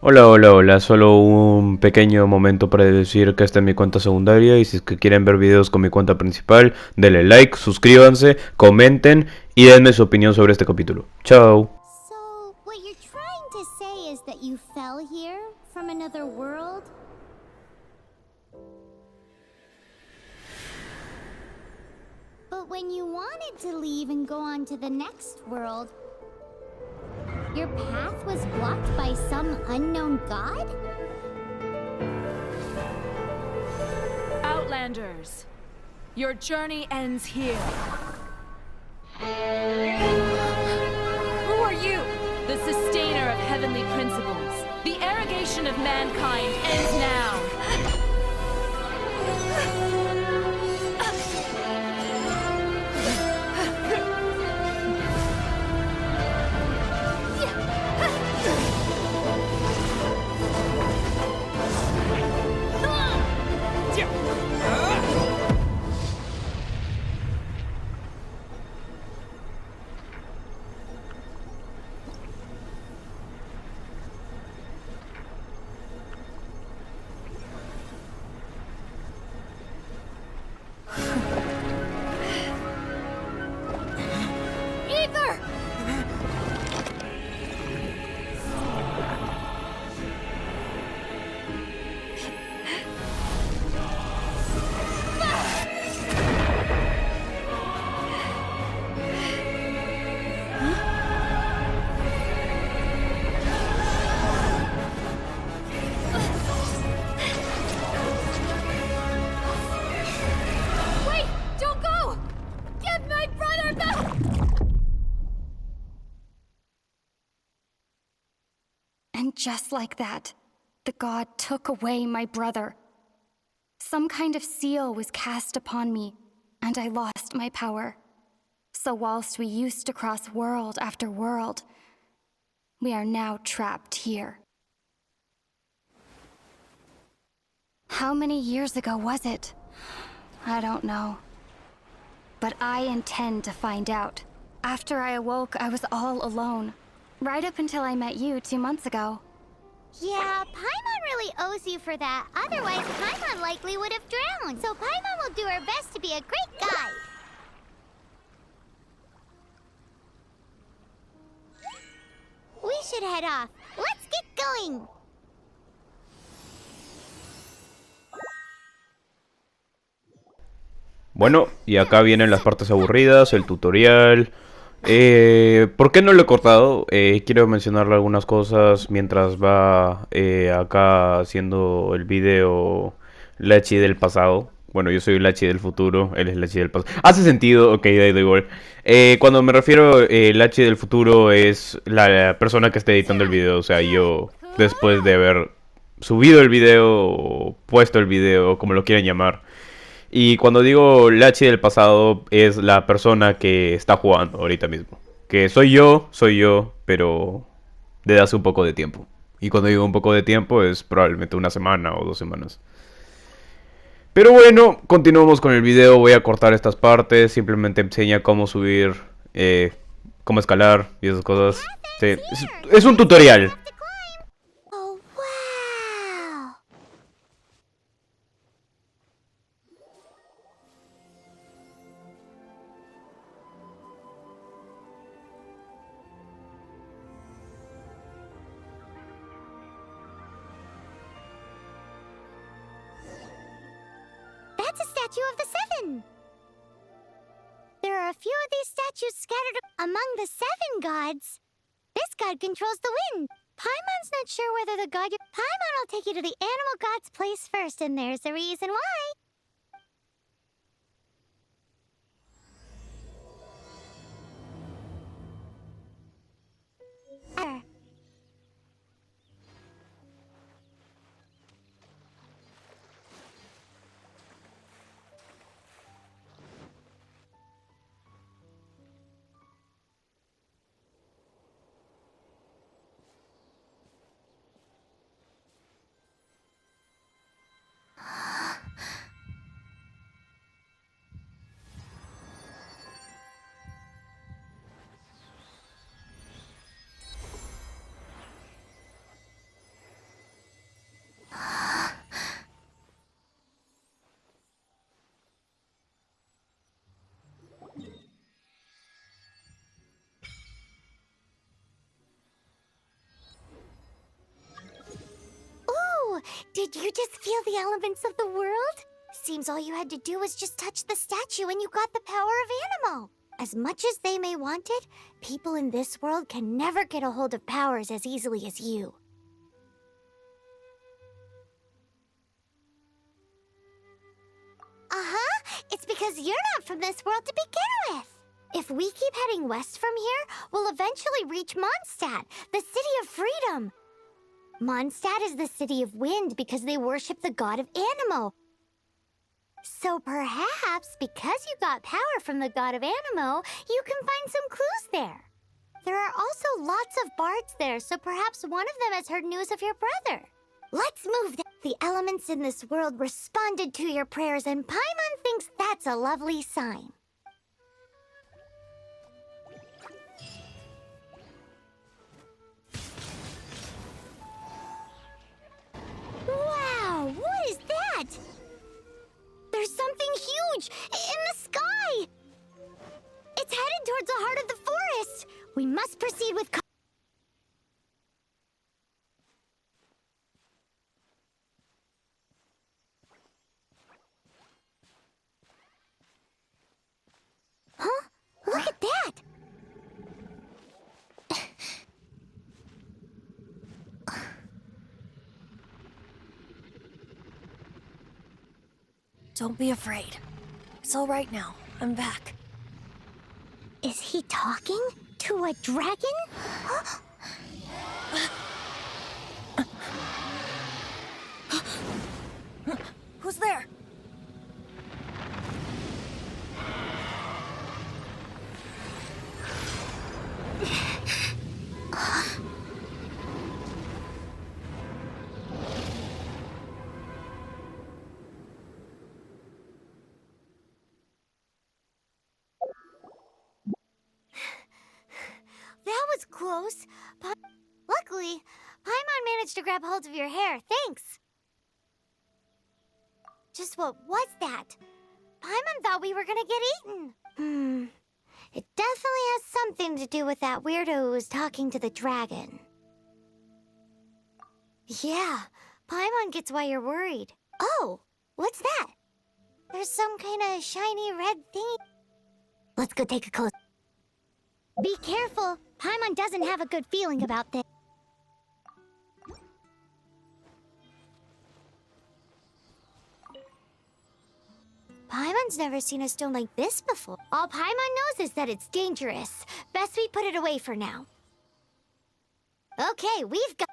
Hola, hola, hola, solo un pequeño momento para decir que esta es mi cuenta secundaria y si es que quieren ver videos con mi cuenta principal, denle like, suscríbanse, comenten y denme su opinión sobre este capítulo. Chao. So, what you're trying to say is that you fell here from another world? But when you wanted to leave and go on to the next world, your path was blocked by some unknown god? Outlanders, your journey ends here. Who are you? The sustainer of heavenly principles. The arrogation of mankind ends now. Ether! Wait! Don't go! Give my brother back! And just like that, the god took away my brother. Some kind of seal was cast upon me, and I lost my power. So whilst we used to cross world after world, we are now trapped here. How many years ago was it? I don't know. But I intend to find out. After I awoke, I was all alone. Right up until I met you 2 months ago. Yeah, Paimon really owes you for that. Otherwise, Paimon likely would have drowned. So Paimon will do her best to be a great guide. We should head off. Let's get going. Bueno, y acá vienen las partes aburridas, el tutorial. ¿Por qué no lo he cortado? Quiero mencionarle algunas cosas mientras va acá haciendo el video Lachi del pasado. Bueno, yo soy Lachi del futuro, él es Lachi del pasado. Hace sentido, ok, da igual. Cuando me refiero Lachi del futuro es la persona que está editando el video, o sea, yo después de haber subido el video o puesto el video, como lo quieran llamar. Y cuando digo Lachi del pasado es la persona que está jugando ahorita mismo. Que soy yo, pero desde hace un poco de tiempo. Y cuando digo un poco de tiempo es probablemente una semana o 2 semanas. Pero bueno, continuamos con el video. Voy a cortar estas partes. Simplemente enseña cómo subir, cómo escalar y esas cosas. Sí, es un tutorial. Oh, wow. That's a statue of the Seven. There are a few of these statues scattered among the Seven gods. This god controls the wind. Paimon's not sure whether the god... Paimon will take you to the animal god's place first, and there's a reason why. Did you just feel the elements of the world? Seems all you had to do was just touch the statue and you got the power of Animo. As much as they may want it, people in this world can never get a hold of powers as easily as you. Uh-huh. It's because you're not from this world to begin with. If we keep heading west from here, we'll eventually reach Mondstadt, the city of freedom. Mondstadt is the city of wind because they worship the god of Animo. So perhaps, because you got power from the god of Animo, you can find some clues there. There are also lots of bards there, so perhaps one of them has heard news of your brother. Let's move. The elements in this world responded to your prayers, and Paimon thinks that's a lovely sign. Wow, what is that? There's something huge in the sky! It's headed towards the heart of the forest! We must proceed with Huh? Look at that! Don't be afraid. It's all right now. I'm back. Is he talking to a dragon? Who's there? That was close. Luckily, Paimon managed to grab hold of your hair. Thanks. Just what was that? Paimon thought we were gonna get eaten. It definitely has something to do with that weirdo who was talking to the dragon. Yeah, Paimon gets why you're worried. Oh, what's that? There's some kind of shiny red thing. Let's go take a close. Be careful. Paimon doesn't have a good feeling about this. Paimon's never seen a stone like this before. All Paimon knows is that it's dangerous. Best we put it away for now. Okay, we've got...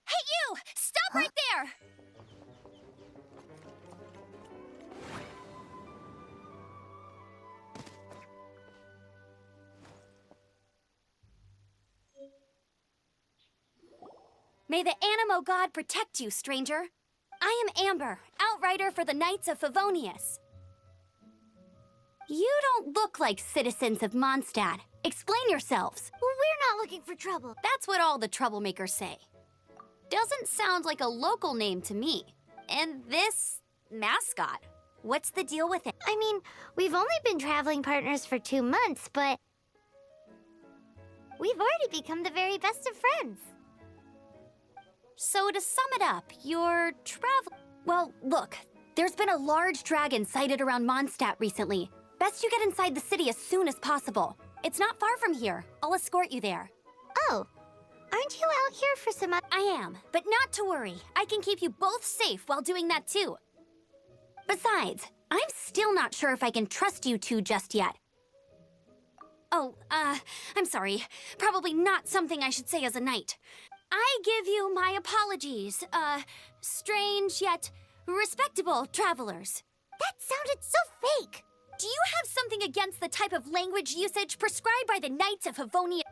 Hey, you! Stop right there! May the Animo god protect you, stranger. I am Amber, outrider for the Knights of Favonius. You don't look like citizens of Mondstadt. Explain yourselves. Well, we're not looking for trouble. That's what all the troublemakers say. Doesn't sound like a local name to me. And this mascot, what's the deal with it? I mean, we've only been traveling partners for 2 months, but... we've already become the very best of friends. So to sum it up, you're Well, look, there's been a large dragon sighted around Mondstadt recently. Best you get inside the city as soon as possible. It's not far from here. I'll escort you there. Oh, aren't you out here for some... I am, but not to worry. I can keep you both safe while doing that too. Besides, I'm still not sure if I can trust you two just yet. Oh, I'm sorry. Probably not something I should say as a knight. I give you my apologies, strange yet respectable travelers. That sounded so fake! Do you have something against the type of language usage prescribed by the Knights of Favonius?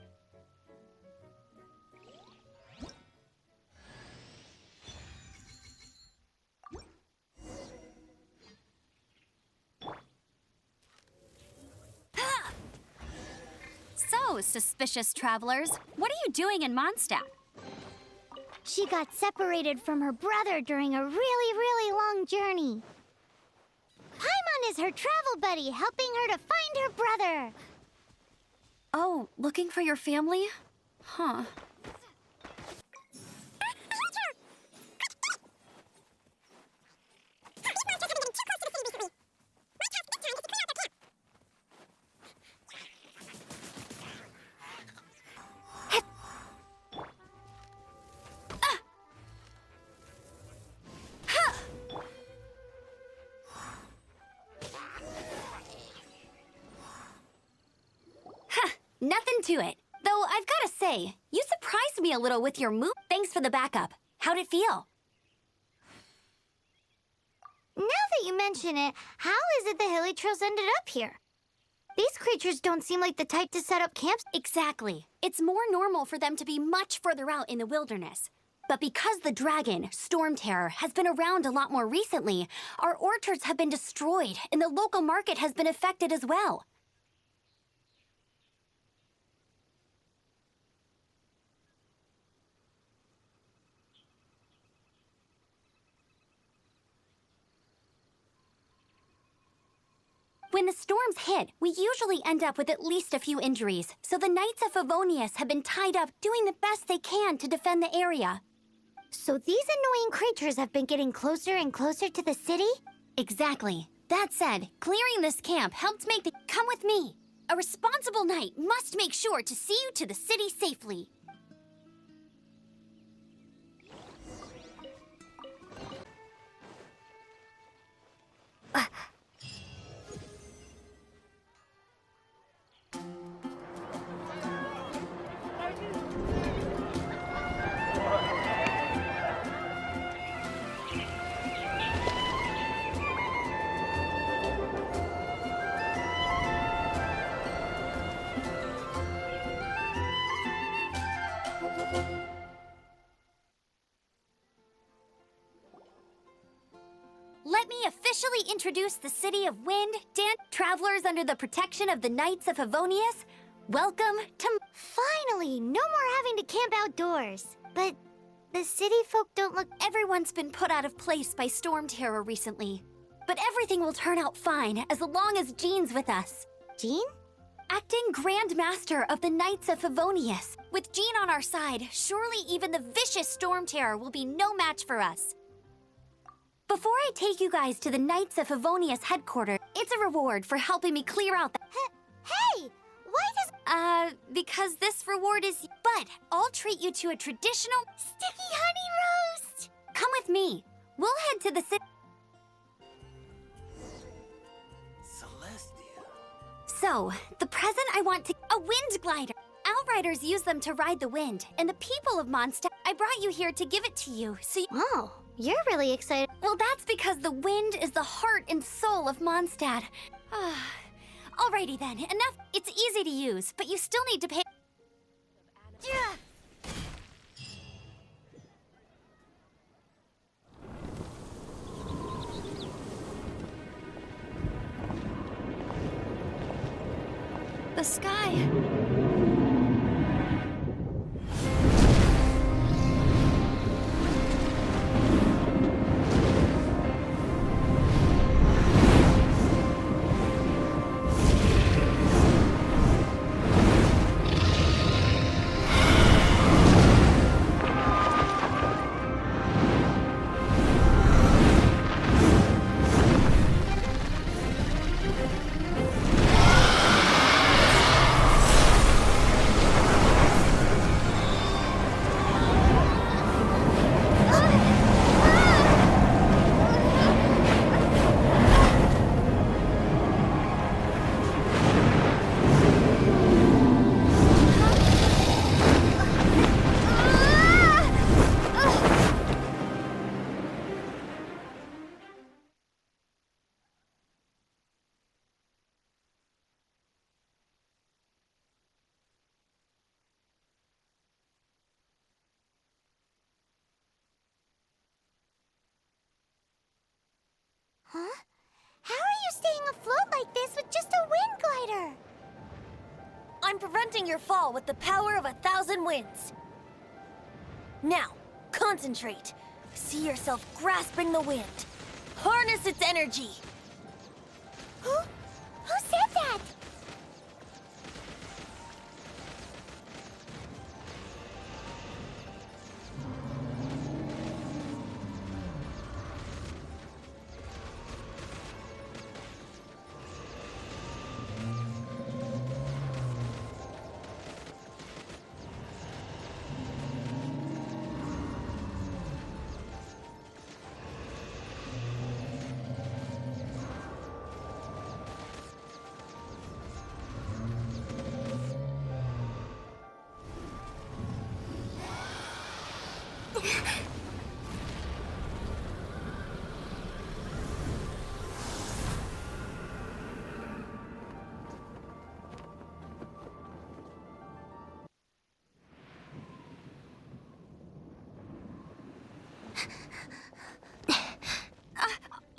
So, suspicious travelers, what are you doing in Mondstadt? She got separated from her brother during a really long journey. is her travel buddy, helping her to find her brother. Oh, looking for your family? Huh. Nothing to it. Though I've gotta say, you surprised me a little with your move. Thanks for the backup. How'd it feel? Now that you mention it, how is it the hilly trails ended up here? These creatures don't seem like the type to set up camps. Exactly. It's more normal for them to be much further out in the wilderness. But because the dragon, Storm Terror, has been around a lot more recently, our orchards have been destroyed, and the local market has been affected as well. When the storms hit, we usually end up with at least a few injuries, so the Knights of Favonius have been tied up doing the best they can to defend the area. So these annoying creatures have been getting closer and closer to the city? Exactly. That said, clearing this camp helped make the... Come with me! A responsible knight must make sure to see you to the city safely. Let me officially introduce the City of Wind, travelers under the protection of the Knights of Favonius. Welcome to... Finally, no more having to camp outdoors. But the city folk don't look... Everyone's been put out of place by Storm Terror recently. But everything will turn out fine as long as Jean's with us. Jean? Acting Grand Master of the Knights of Favonius. With Jean on our side, surely even the vicious Storm Terror will be no match for us. Before I take you guys to the Knights of Favonius headquarters, it's a reward for helping me clear out the... Hey! Why does... Because this reward is... But I'll treat you to a traditional... Sticky honey roast! Come with me. We'll head to the city... So, the present I want to... A wind glider! Outriders use them to ride the wind, and the people of Mondstadt... I brought you here to give it to you, so you... Oh, you're really excited. Well, that's because the wind is the heart and soul of Mondstadt. Alrighty then, enough. It's easy to use, but you still need to pay... The sky... Huh? How are you staying afloat like this with just a wind glider? I'm preventing your fall with the power of 1,000 winds. Now, concentrate. See yourself grasping the wind. Harness its energy. Who said that?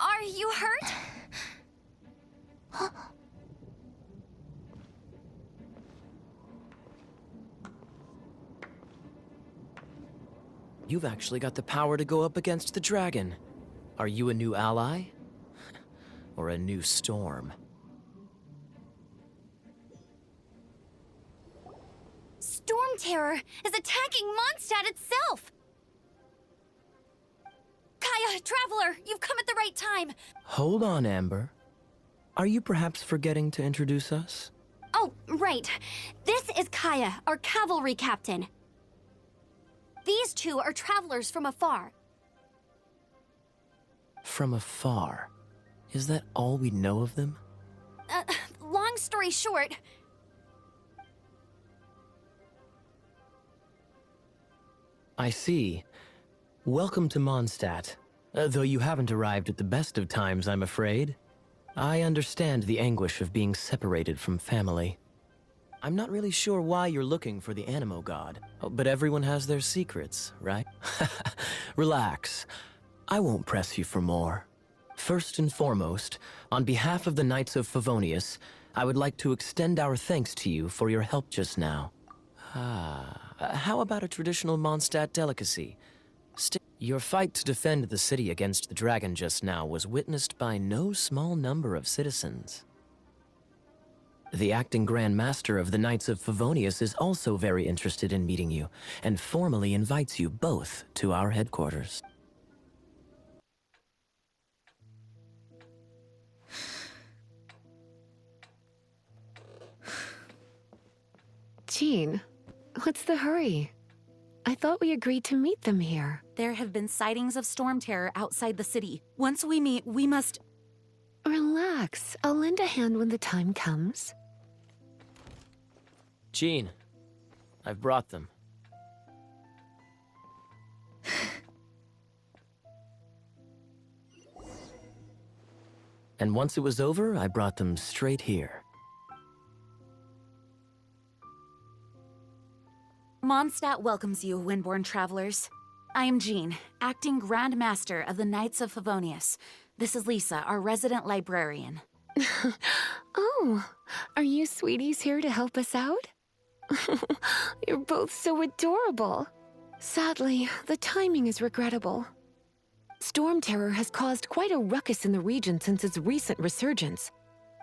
Are you hurt? You've actually got the power to go up against the dragon. Are you a new ally? Or a new storm? Storm Terror is attacking Mondstadt itself! Kaya, Traveler, you've come at the right time! Hold on, Amber. Are you perhaps forgetting to introduce us? Oh, right. This is Kaya, our cavalry captain. These two are travelers from afar. From afar. Is that all we know of them? Long story short, I see. Welcome to Mondstadt. Though you haven't arrived at the best of times, I'm afraid. I understand the anguish of being separated from family. I'm not really sure why you're looking for the Animo God, but everyone has their secrets, right? Relax. I won't press you for more. First and foremost, on behalf of the Knights of Favonius, I would like to extend our thanks to you for your help just now. How about a traditional Mondstadt delicacy? Your fight to defend the city against the dragon just now was witnessed by no small number of citizens. The acting Grand Master of the Knights of Favonius is also very interested in meeting you, and formally invites you both to our headquarters. Jean, what's the hurry? I thought we agreed to meet them here. There have been sightings of storm terror outside the city. Once we meet, we must... Relax. I'll lend a hand when the time comes. Jean, I've brought them. And once it was over, I brought them straight here. Mondstadt welcomes you, Windborn travelers. I am Jean, acting Grand Master of the Knights of Favonius. This is Lisa, our resident librarian. Oh, are you sweeties here to help us out? You're both so adorable. Sadly, the timing is regrettable. Storm Terror has caused quite a ruckus in the region since its recent resurgence.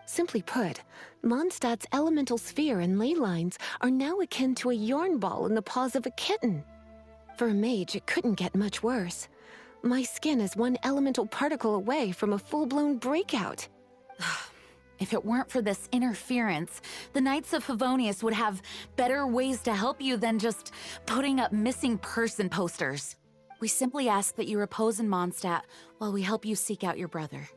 Simply put, Mondstadt's elemental sphere and ley lines are now akin to a yarn ball in the paws of a kitten. For a mage, it couldn't get much worse. My skin is one elemental particle away from a full-blown breakout. If it weren't for this interference, the Knights of Favonius would have better ways to help you than just putting up missing person posters. We simply ask that you repose in Mondstadt while we help you seek out your brother.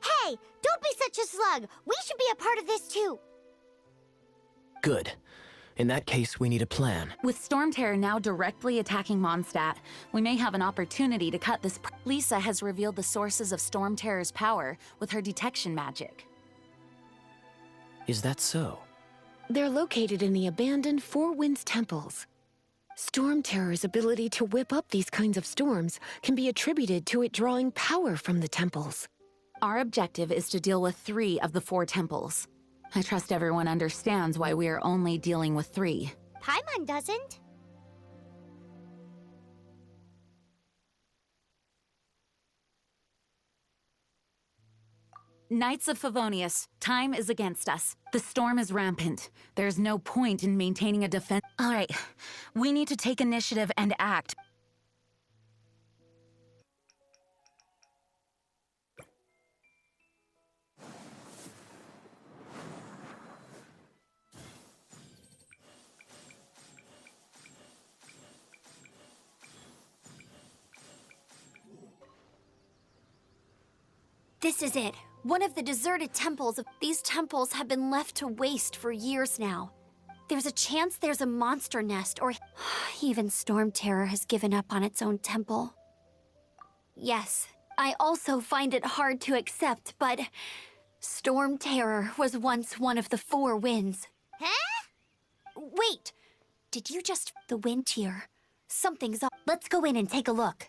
Hey, don't be such a slug. We should be a part of this too. Good. In that case, we need a plan. With Storm Terror now directly attacking Mondstadt, we may have an opportunity to cut this. Lisa has revealed the sources of Storm Terror's power with her detection magic. Is that so? They're located in the abandoned Four Winds temples. Storm Terror's ability to whip up these kinds of storms can be attributed to it drawing power from the temples. Our objective is to deal with 3 of the 4 temples. I trust everyone understands why we are only dealing with 3. Paimon doesn't. Knights of Favonius, time is against us. The storm is rampant. There's no point in maintaining a defense. All right, we need to take initiative and act. This is it. One of the deserted temples. These temples have been left to waste for years now. There's a chance there's a monster nest, or even Storm Terror has given up on its own temple. Yes, I also find it hard to accept, but Storm Terror was once one of the 4 winds. Huh? Wait! Did you just... the wind here? Something's up. Let's go in and take a look.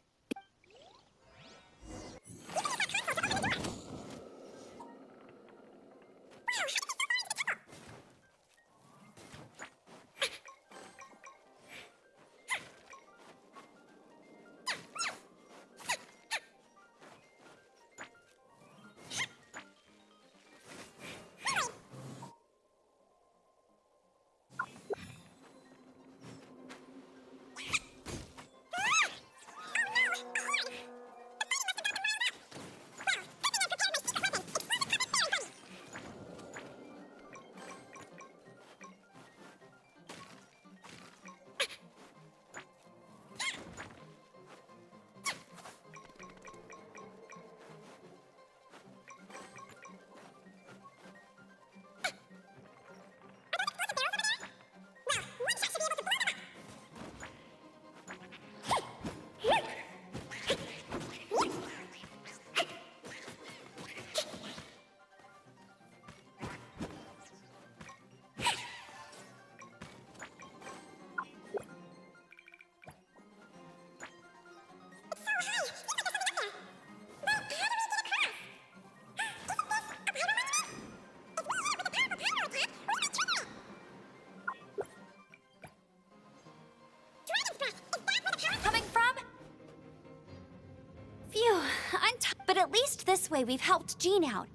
But at least this way we've helped Jean out.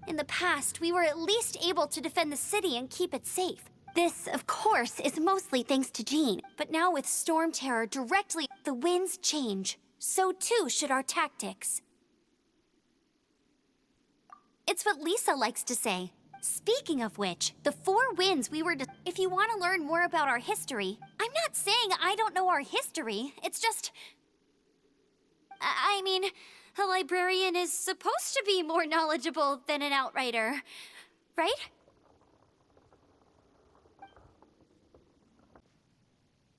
In the past, we were at least able to defend the city and keep it safe. This, of course, is mostly thanks to Jean. But now with Storm Terror directly, the winds change. So too should our tactics. It's what Lisa likes to say. Speaking of which, the 4 winds we were if you want to learn more about our history, I'm not saying I don't know our history. It's just... I mean, a librarian is supposed to be more knowledgeable than an outrider, right?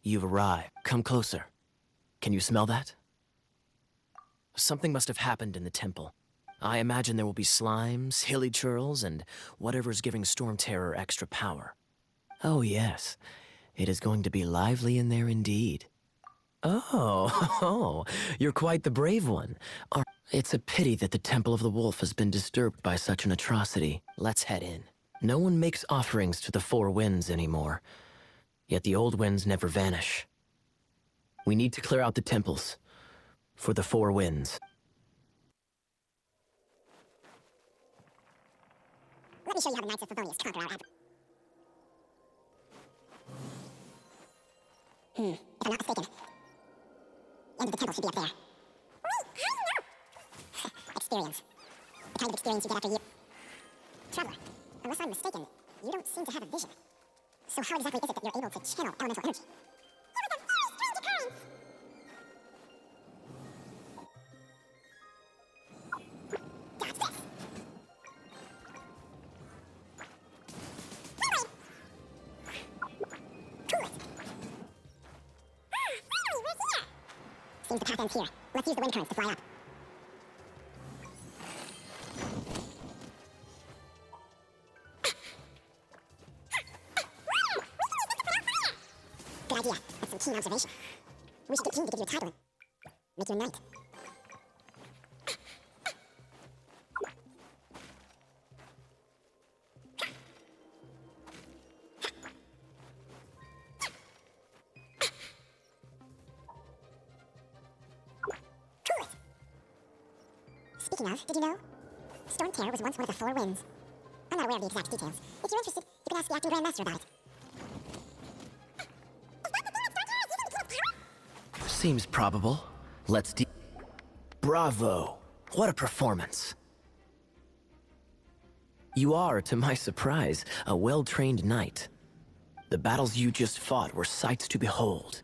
You've arrived. Come closer. Can you smell that? Something must have happened in the temple. I imagine there will be slimes, hilly churls, and whatever's giving Storm Terror extra power. Oh yes, it is going to be lively in there indeed. Oh, you're quite the brave one. It's a pity that the Temple of the Wolf has been disturbed by such an atrocity. Let's head in. No one makes offerings to the 4 winds anymore, yet the old winds never vanish. We need to clear out the temples for the 4 winds. Let me show you how the Knights of Favonius conquer our if I'm not mistaken, the end of the temple should be up there. Wait, how do you know? Experience. The kind of experience you get after you... Traveler, unless I'm mistaken, you don't seem to have a vision. So how exactly is it that you're able to channel elemental energy? It was a very strange occurrence! Dodge this! Seems the path ends here. Let's use the wind currents to fly up. Good idea. That's some keen observation. We should get Jean to give you a title and make you a knight. Speaking of, did you know? Storm Terror was once one of the four winds. I'm not aware of the exact details. If you're interested, you can ask the acting Grand Master about it. Seems probable. Let's Bravo! What a performance! You are, to my surprise, a well-trained knight. The battles you just fought were sights to behold.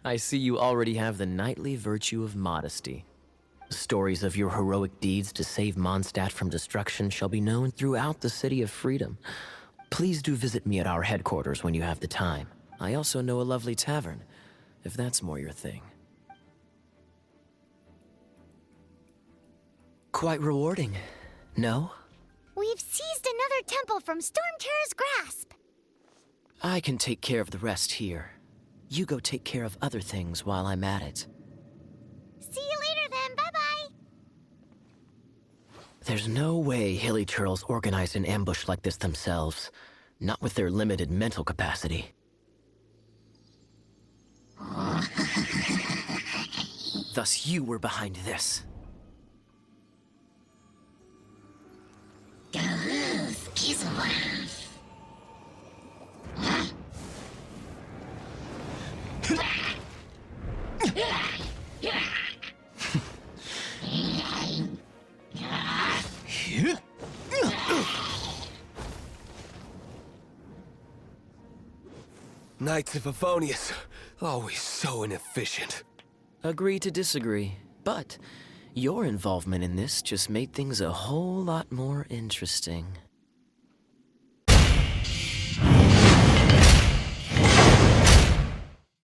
I see you already have the knightly virtue of modesty. Stories of your heroic deeds to save Mondstadt from destruction shall be known throughout the City of Freedom. Please do visit me at our headquarters when you have the time. I also know a lovely tavern, if that's more your thing. Quite rewarding, no? We've seized another temple from Storm Terror's grasp. I can take care of the rest here. You go take care of other things while I'm at it. See you later then, bye-bye. There's no way Hilly Turtles organized an ambush like this themselves. Not with their limited mental capacity. Thus you were behind this. Knights of Favonius, always so inefficient. Agree to disagree, but your involvement in this just made things a whole lot more interesting.